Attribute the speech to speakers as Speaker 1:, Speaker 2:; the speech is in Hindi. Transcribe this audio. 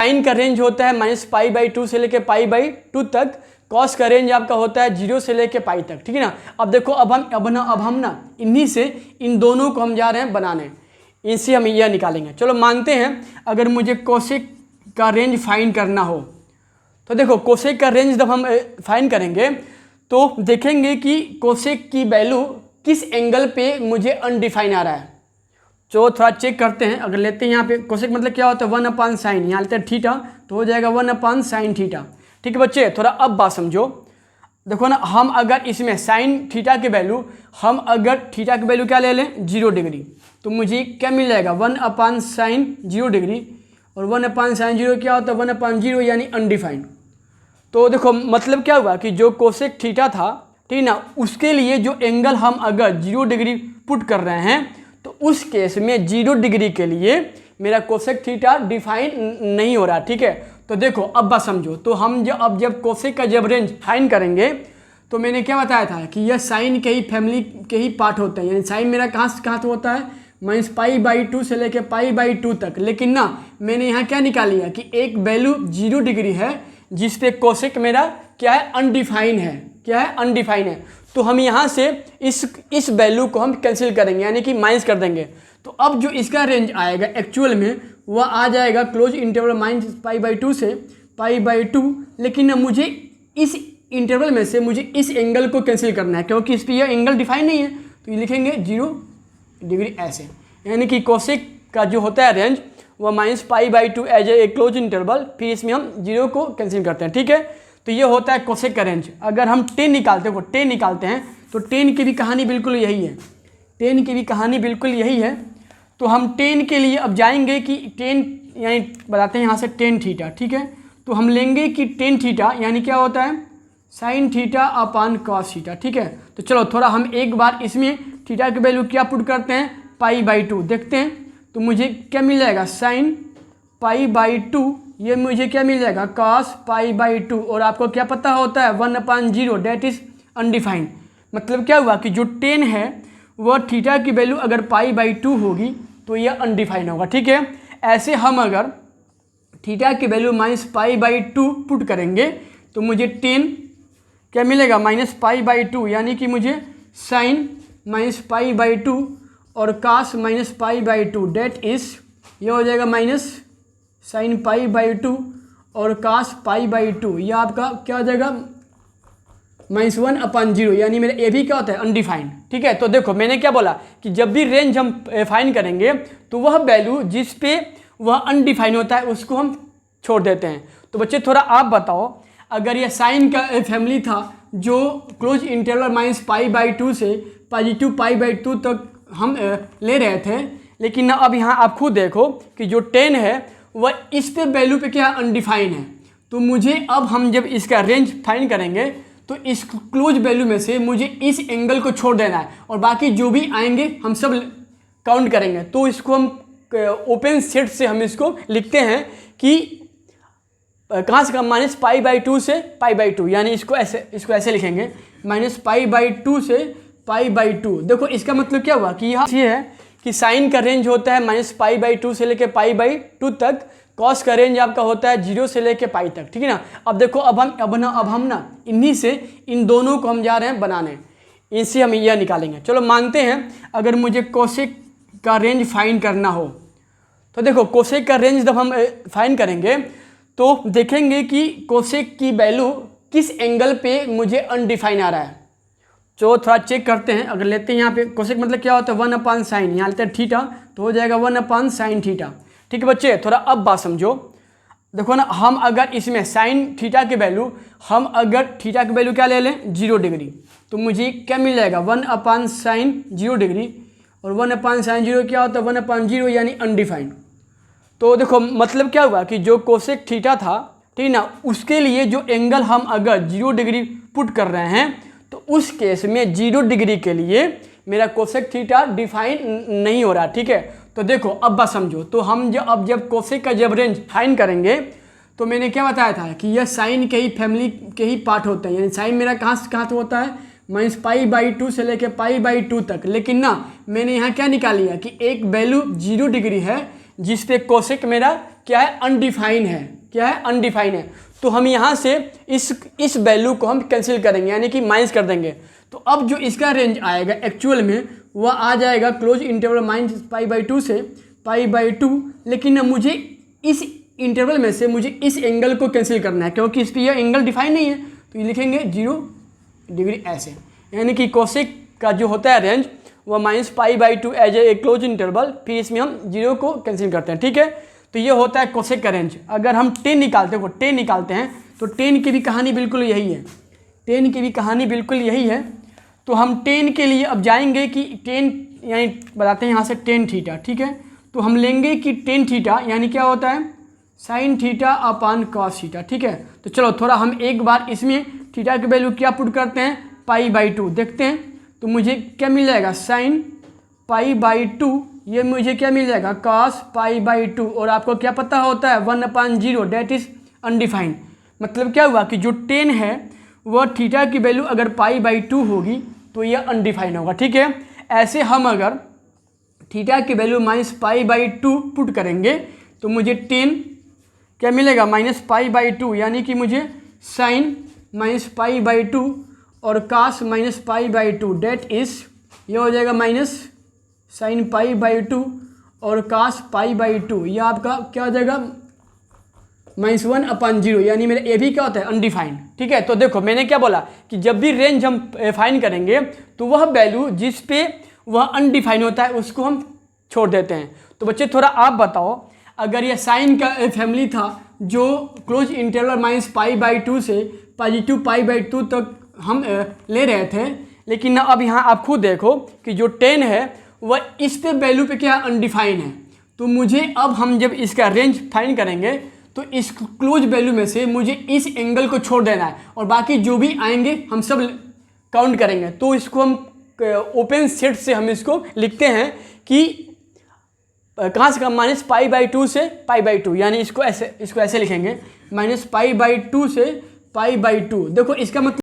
Speaker 1: साइन का रेंज होता है -π/2 से लेके π/2 तक। कॉस का रेंज आपका होता है 0 से लेके पाई तक, ठीक है ना। अब देखो अब हम ना इन्हीं से इन दोनों को हम जा रहे हैं बनाने, इनसे हम यह निकालेंगे। चलो मानते हैं अगर मुझे कोसेक का रेंज फाइंड करना हो तो देखो कोसेक का रेंज जब हम फाइंड करेंगे तो देखेंगे कि कोसेक की वैल्यू किस एंगल पे मुझे अनडिफाइन आ रहा है। जो थोड़ा चेक करते हैं, अगर लेते हैं यहाँ पे कोसेक मतलब क्या होता है 1/sin, यहाँ लेते हैं थीटा तो हो जाएगा 1/sin थीटा। ठीक है बच्चे, थोड़ा अब बात समझो। देखो ना, हम अगर इसमें साइन थीटा की वैल्यू, हम अगर थीटा की वैल्यू क्या ले लें 0 डिग्री, तो मुझे क्या मिल जाएगा 1/sin 0 डिग्री, और 1/sin 0 क्या होता है 1/0 यानी अनडिफाइंड। तो देखो मतलब क्या हुआ कि जो कोसेक थीटा था, ठीक ना, उसके लिए जो एंगल हम अगर 0 डिग्री पुट कर रहे हैं तो उस केस में 0 डिग्री के लिए मेरा कोसेक थीटा डिफाइन नहीं हो रहा, ठीक है। तो देखो अब बात समझो, तो हम जब कोसेक का जब रेंज फाइंड करेंगे तो मैंने क्या बताया था कि यह साइन के ही फैमिली के ही पार्ट होते हैं, यानी साइन मेरा कहाँ से होता है -π/2 से लेके π/2 तक। लेकिन ना मैंने यहाँ क्या निकाल लिया कि एक वैल्यू 0 डिग्री है जिस पे कोसेक मेरा क्या है अनडिफाइन है, क्या है अनडिफाइन है। तो हम यहाँ से इस वैल्यू को हम कैंसिल करेंगे, यानी कि माइनस कर देंगे। तो अब जो इसका रेंज आएगा एक्चुअल में वह आ जाएगा क्लोज इंटरवल -π/2 से π/2। लेकिन ना मुझे इस इंटरवल में से मुझे इस एंगल को कैंसिल करना है, क्योंकि इस पर यह एंगल डिफाइन नहीं है। तो ये लिखेंगे 0 डिग्री ऐसे, यानी कि कोसेक का जो होता है रेंज वह -π/2 एज ए क्लोज इंटरवल, फिर इसमें हम 0 को कैंसिल करते हैं, ठीक है। तो ये होता है कोसेक का रेंज। अगर हम टेन निकालते हैं तो टेन की भी कहानी बिल्कुल यही है, टेन की भी कहानी बिल्कुल यही है। तो हम टेन के लिए अब जाएंगे कि टेन यानी बताते हैं यहाँ से टेन थीटा, ठीक है। तो हम लेंगे कि टेन थीटा यानी क्या होता है sine theta upon cos theta, ठीक है। तो चलो थोड़ा हम एक बार इसमें थीटा की वैल्यू क्या पुट करते हैं π/2 देखते हैं। तो मुझे क्या मिल जाएगा साइन π/2, ये मुझे क्या मिल जाएगा cos π/2, और आपको क्या पता होता है 1/0 डेट इज अनडिफाइंड। मतलब क्या हुआ कि जो 10 है वह थीटा की वैल्यू अगर π/2 होगी तो यह अनडिफाइंड होगा, ठीक है। ऐसे हम अगर थीटा की वैल्यू -π/2 पुट करेंगे तो मुझे 10 क्या मिलेगा -π/2, यानी कि मुझे साइन -π/2 और cos -π/2 डेट इज ये हो जाएगा माइनस साइन π/2 और cos π/2, यह आपका क्या हो जाएगा -1/0, यानी मेरा ए भी क्या होता है अनडिफाइंड, ठीक है। तो देखो मैंने क्या बोला कि जब भी रेंज हम फाइंड करेंगे तो वह वैल्यू जिस पे वह अनडिफाइंड होता है उसको हम छोड़ देते हैं। तो बच्चे थोड़ा आप बताओ, अगर यह साइन का फैमिली था जो क्लोज इंटरवल -π/2 से पॉजिटिव π/2 तक हम ले रहे थे, लेकिन अब यहाँ आप खुद देखो कि जो 10 है वह इस पे वैल्यू पे क्या अनडिफाइन है। तो मुझे अब हम जब इसका रेंज फाइंड करेंगे तो इस क्लोज वैल्यू में से मुझे इस एंगल को छोड़ देना है, और बाकी जो भी आएंगे हम सब काउंट करेंगे। तो इसको हम ओपन सेट से हम इसको लिखते हैं कि कहाँ से -π/2 से π/2, यानी इसको ऐसे लिखेंगे -π/2 से π/2। देखो इसका मतलब क्या हुआ कि यहाँ ये है कि साइन का रेंज होता है -π/2 से लेके π/2 तक। कॉस का रेंज आपका होता है 0 से लेके पाई तक, ठीक है ना। अब देखो अब हम ना इन्हीं से इन दोनों को हम जा रहे हैं बनाने, इनसे हम यह निकालेंगे। चलो मानते हैं अगर मुझे कोसेक का रेंज फाइंड करना हो तो देखो कोसेक का रेंज जब हम फाइंड करेंगे तो देखेंगे कि कोसेक की वैल्यू किस एंगल पे मुझे अनडिफाइन आ रहा है। जो थोड़ा चेक करते हैं, अगर लेते हैं यहाँ पे कोसेक मतलब क्या होता है 1/sin, यहाँ लेते हैं थीटा तो हो जाएगा 1/sin थीटा। ठीक है बच्चे, थोड़ा अब बात समझो। देखो ना, हम अगर इसमें साइन थीटा की वैल्यू, हम अगर थीटा की वैल्यू क्या ले लें 0 डिग्री, तो मुझे क्या मिल जाएगा 1/sin 0 डिग्री, और 1/sin 0 क्या होता है 1/0 यानी अनडिफाइंड। तो देखो मतलब क्या हुआ कि जो कोसेक थीटा था, ठीक ना, उसके लिए जो एंगल हम अगर 0 डिग्री पुट कर रहे हैं तो उस केस में 0 डिग्री के लिए मेरा कोसेक थीटा डिफाइन नहीं हो रहा, ठीक है। तो देखो अब बात समझो, तो हम जब कोसेक का जब रेंज फाइंड करेंगे तो मैंने क्या बताया था कि यह साइन के ही फैमिली के ही पार्ट होते हैं, यानी साइन मेरा कहाँ से होता है -π/2 से लेके π/2 तक। लेकिन ना मैंने यहाँ क्या निकाल लिया कि एक वैल्यू 0 डिग्री है जिस पे कोसेक मेरा क्या है, अनडिफाइन है, क्या है, अनडिफाइन है। तो हम यहाँ से इस वैल्यू को हम कैंसिल करेंगे, यानी कि माइनस कर देंगे। तो अब जो इसका रेंज आएगा एक्चुअल में वह आ जाएगा क्लोज इंटरवल -π/2 से π/2, लेकिन अब मुझे इस इंटरवल में से मुझे इस एंगल को कैंसिल करना है, क्योंकि इस पर यह एंगल डिफाइन नहीं है। तो ये लिखेंगे 0 डिग्री ऐसे, यानी कि कोसेक का जो होता है रेंज वह -π/2 एज ए क्लोज इंटरवल, फिर इसमें हम 0 को कैंसिल करते हैं, ठीक है। तो ये होता है कोसेक का रेंज। अगर हम टेन निकालते हैं तो टेन की भी कहानी बिल्कुल यही है, टेन की भी कहानी बिल्कुल यही है। तो हम टेन के लिए अब जाएंगे कि टेन यानी बताते हैं यहाँ से टेन थीटा, ठीक है। तो हम लेंगे कि टेन थीटा यानी क्या होता है, sine theta upon cos theta, ठीक है। तो चलो थोड़ा हम एक बार इसमें थीटा की वैल्यू क्या पुट करते हैं, π/2 देखते हैं। तो मुझे क्या मिल जाएगा, साइन π/2, ये मुझे क्या मिल जाएगा, कॉस π/2, और आपको क्या पता होता है 1/0 डेट इज अनडिफाइंड। मतलब क्या हुआ कि जो टेन है वह थीटा की वैल्यू अगर π/2 होगी तो यह अनडिफाइंड होगा, ठीक है। ऐसे हम अगर थीटा की वैल्यू -π/2 पुट करेंगे तो मुझे टेन क्या मिलेगा, -π/2, यानी कि मुझे साइन -π/2 और कास -π/2 डेट इज ये हो जाएगा माइनस साइन π/2 और कास π/2, यह आपका क्या हो जाएगा -1/0, यानी मेरा ए भी क्या होता है, अनडिफाइंड, ठीक है। तो देखो मैंने क्या बोला कि जब भी रेंज हम फाइंड करेंगे तो वह वैल्यू जिस पे वह अनडिफाइंड होता है उसको हम छोड़ देते हैं। तो बच्चे थोड़ा आप बताओ, अगर यह साइन का फैमिली था जो क्लोज इंटरवल -π/2 से पॉजिटिव π/2 तक हम ले रहे थे, लेकिन अब यहाँ आप खुद देखो कि जो 10 है वह इस पे वैल्यू पे क्या अनडिफाइन है। तो मुझे अब हम जब इसका रेंज फाइंड करेंगे तो इस क्लोज वैल्यू में से मुझे इस एंगल को छोड़ देना है, और बाकी जो भी आएंगे हम सब काउंट करेंगे। तो इसको हम ओपन सेट से हम इसको लिखते हैं कि कहाँ से -π/2 से π/2, यानी इसको ऐसे लिखेंगे -π/2 से π/2। देखो इसका मतलब